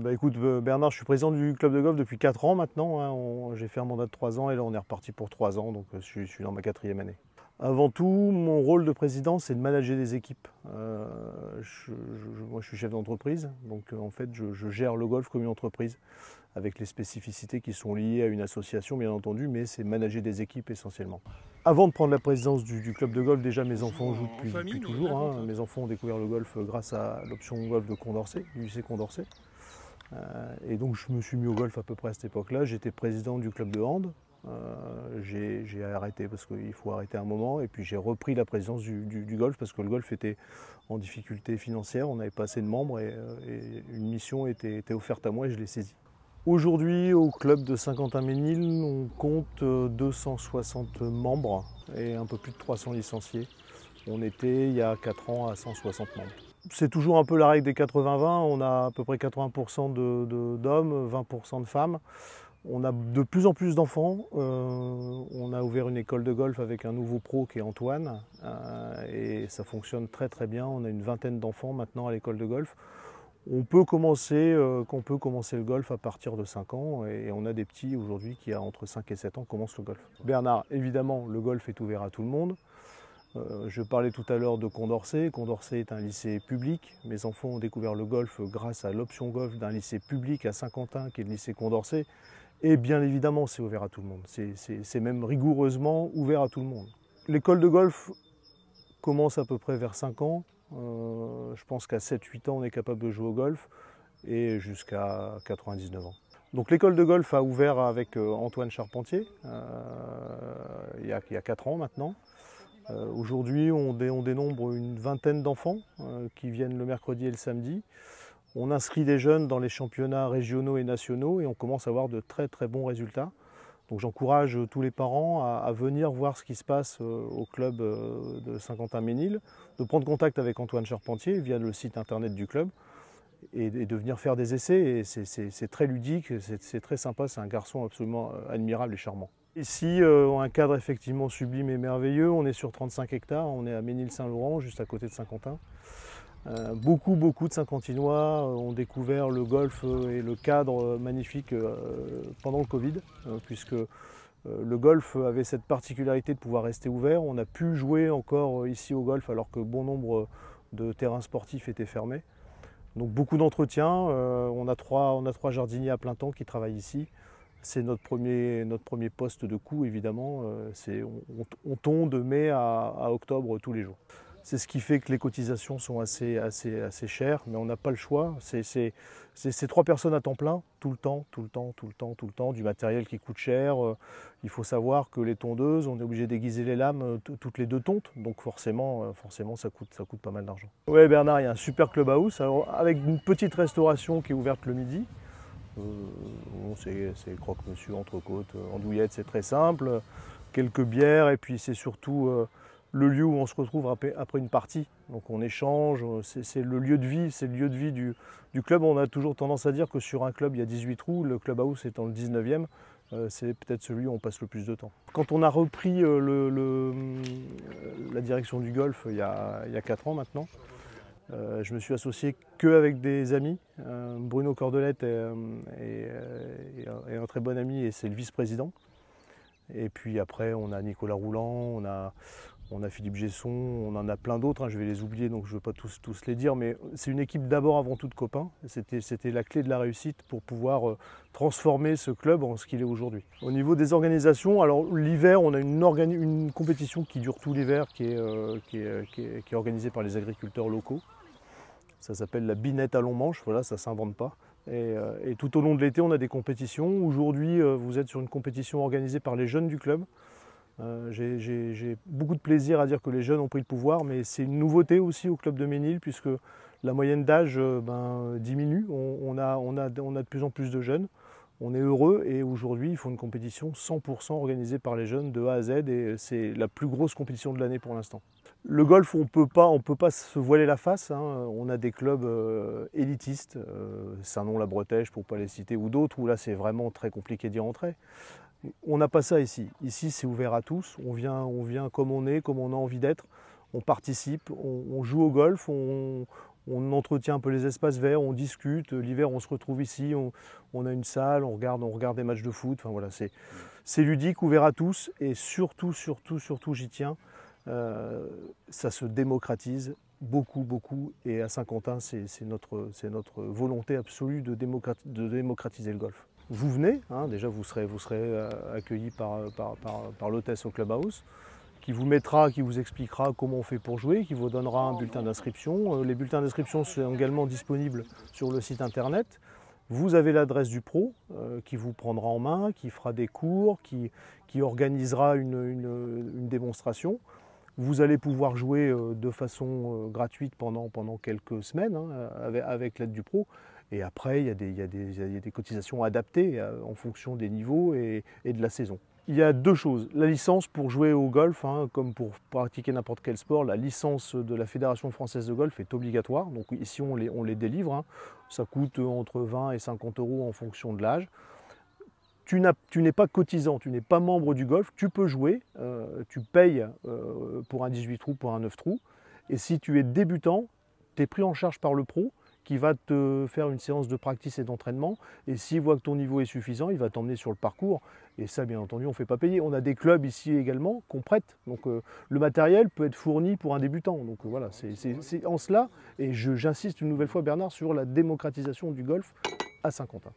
Écoute Bernard, je suis président du club de golf depuis 4 ans maintenant, hein. J'ai fait un mandat de 3 ans et là on est reparti pour 3 ans, donc je suis dans ma 4e année. Avant tout, mon rôle de président, c'est de manager des équipes. Moi je suis chef d'entreprise, donc en fait je gère le golf comme une entreprise, avec les spécificités qui sont liées à une association bien entendu, mais c'est manager des équipes essentiellement. Avant de prendre la présidence du club de golf, déjà mes enfants jouent depuis toujours, hein. Mes enfants ont découvert le golf grâce à l'option golf de Condorcet, du lycée Condorcet. Et donc je me suis mis au golf à peu près à cette époque-là. J'étais président du club de hand. J'ai arrêté parce qu'il faut arrêter un moment. Et puis j'ai repris la présidence du golf parce que le golf était en difficulté financière. On n'avait pas assez de membres et une mission était offerte à moi et je l'ai saisie. Aujourd'hui, au club de Saint-Quentin-Ménil, on compte 260 membres et un peu plus de 300 licenciés. On était, il y a 4 ans, à 160 membres. C'est toujours un peu la règle des 80-20. On a à peu près 80% d'hommes, 20% de femmes. On a de plus en plus d'enfants. On a ouvert une école de golf avec un nouveau pro qui est Antoine. Et ça fonctionne très très bien. On a une vingtaine d'enfants maintenant à l'école de golf. On peut commencer le golf à partir de 5 ans et on a des petits aujourd'hui qui, entre 5 et 7 ans, commencent le golf. Bernard, évidemment, le golf est ouvert à tout le monde. Je parlais tout à l'heure de Condorcet. Condorcet est un lycée public. Mes enfants ont découvert le golf grâce à l'option golf d'un lycée public à Saint-Quentin, qui est le lycée Condorcet. Et bien évidemment, c'est ouvert à tout le monde. C'est même rigoureusement ouvert à tout le monde. L'école de golf commence à peu près vers 5 ans. Je pense qu'à 7-8 ans, on est capable de jouer au golf et jusqu'à 99 ans. Donc l'école de golf a ouvert avec Antoine Charpentier il y a 4 ans maintenant. Aujourd'hui, on dénombre une vingtaine d'enfants qui viennent le mercredi et le samedi. On inscrit des jeunes dans les championnats régionaux et nationaux et on commence à avoir de très très bons résultats. Donc j'encourage tous les parents à venir voir ce qui se passe au club de Saint-Quentin-Ménil, de prendre contact avec Antoine Charpentier via le site internet du club et de venir faire des essais. Et c'est très ludique, c'est très sympa, c'est un garçon absolument admirable et charmant. Ici, un cadre effectivement sublime et merveilleux. On est sur 35 hectares, on est à Ménil-Saint-Laurent, juste à côté de Saint-Quentin. Beaucoup de Saint-Quentinois ont découvert le golf et le cadre magnifique pendant le Covid, puisque le golf avait cette particularité de pouvoir rester ouvert. On a pu jouer encore ici au golf alors que bon nombre de terrains sportifs étaient fermés. Donc beaucoup d'entretien. On a trois jardiniers à plein temps qui travaillent ici. C'est notre premier poste de coup, évidemment. On tonde de mai à octobre tous les jours. C'est ce qui fait que les cotisations sont assez chères, mais on n'a pas le choix. C'est 3 personnes à temps plein, tout le temps, du matériel qui coûte cher. Il faut savoir que les tondeuses, on est obligé d'aiguiser les lames toutes les 2 tontes, donc forcément ça coûte pas mal d'argent. Ouais Bernard, il y a un super clubhouse, alors, avec une petite restauration qui est ouverte le midi. C'est croque-monsieur, entrecôte, andouillette, c'est très simple. Quelques bières et puis c'est surtout le lieu où on se retrouve après une partie. Donc on échange, c'est le lieu de vie, du club. On a toujours tendance à dire que sur un club il y a 18 trous, le clubhouse étant le 19e, c'est peut-être celui où on passe le plus de temps. Quand on a repris la direction du golf il y a 4 ans maintenant, je me suis associé qu'avec des amis. Bruno Cordelette est un très bon ami et c'est le vice-président. Et puis après, on a Nicolas Rouland, on a Philippe Gesson, on en a plein d'autres, hein, je vais les oublier donc je ne veux pas tous les dire, mais c'est une équipe d'abord avant tout de copains. C'était la clé de la réussite pour pouvoir transformer ce club en ce qu'il est aujourd'hui. Au niveau des organisations, alors l'hiver, on a une compétition qui dure tout l'hiver, qui est organisée par les agriculteurs locaux. Ça s'appelle la binette à long manche, voilà, ça ne s'invente pas. Et tout au long de l'été, on a des compétitions. Aujourd'hui, vous êtes sur une compétition organisée par les jeunes du club. J'ai beaucoup de plaisir à dire que les jeunes ont pris le pouvoir, mais c'est une nouveauté aussi au club de Ménil, puisque la moyenne d'âge diminue. On a de plus en plus de jeunes. On est heureux et aujourd'hui, il faut une compétition 100% organisée par les jeunes de A à Z et c'est la plus grosse compétition de l'année pour l'instant. Le golf, on ne peut pas se voiler la face, hein. On a des clubs élitistes, Saint-Nom-la-Bretèche pour ne pas les citer, ou d'autres où là c'est vraiment très compliqué d'y rentrer. On n'a pas ça ici. Ici c'est ouvert à tous, on vient comme on est, comme on a envie d'être, on participe, on joue au golf, on on entretient un peu les espaces verts, on discute. L'hiver, on se retrouve ici, on a une salle, on regarde des matchs de foot. Enfin, voilà, c'est ludique, ouvert à tous. Et surtout, j'y tiens, ça se démocratise beaucoup. Et à Saint-Quentin, c'est notre volonté absolue de démocratiser le golf. Vous venez, hein, déjà vous serez accueilli par l'hôtesse au clubhouse, qui vous mettra, qui vous expliquera comment on fait pour jouer, qui vous donnera un bulletin d'inscription. Les bulletins d'inscription sont également disponibles sur le site internet. Vous avez l'adresse du pro qui vous prendra en main, qui fera des cours, qui organisera une démonstration. Vous allez pouvoir jouer de façon gratuite pendant quelques semaines hein, avec l'aide du pro. Et après, il y a des cotisations adaptées en fonction des niveaux et de la saison. Il y a deux choses. La licence pour jouer au golf, hein, comme pour pratiquer n'importe quel sport, la licence de la Fédération française de golf est obligatoire. Donc ici, on les délivre. Hein. Ça coûte entre 20 et 50 € en fonction de l'âge. Tu n'es pas cotisant, tu n'es pas membre du golf, tu peux jouer, tu payes pour un 18 trous, pour un 9 trous. Et si tu es débutant, tu es pris en charge par le pro qui va te faire une séance de practice et d'entraînement. Et s'il voit que ton niveau est suffisant, il va t'emmener sur le parcours. Et ça, bien entendu, on ne fait pas payer. On a des clubs ici également qu'on prête. Donc le matériel peut être fourni pour un débutant. Donc voilà, c'est en cela. Et j'insiste une nouvelle fois, Bernard, sur la démocratisation du golf à Saint-Quentin.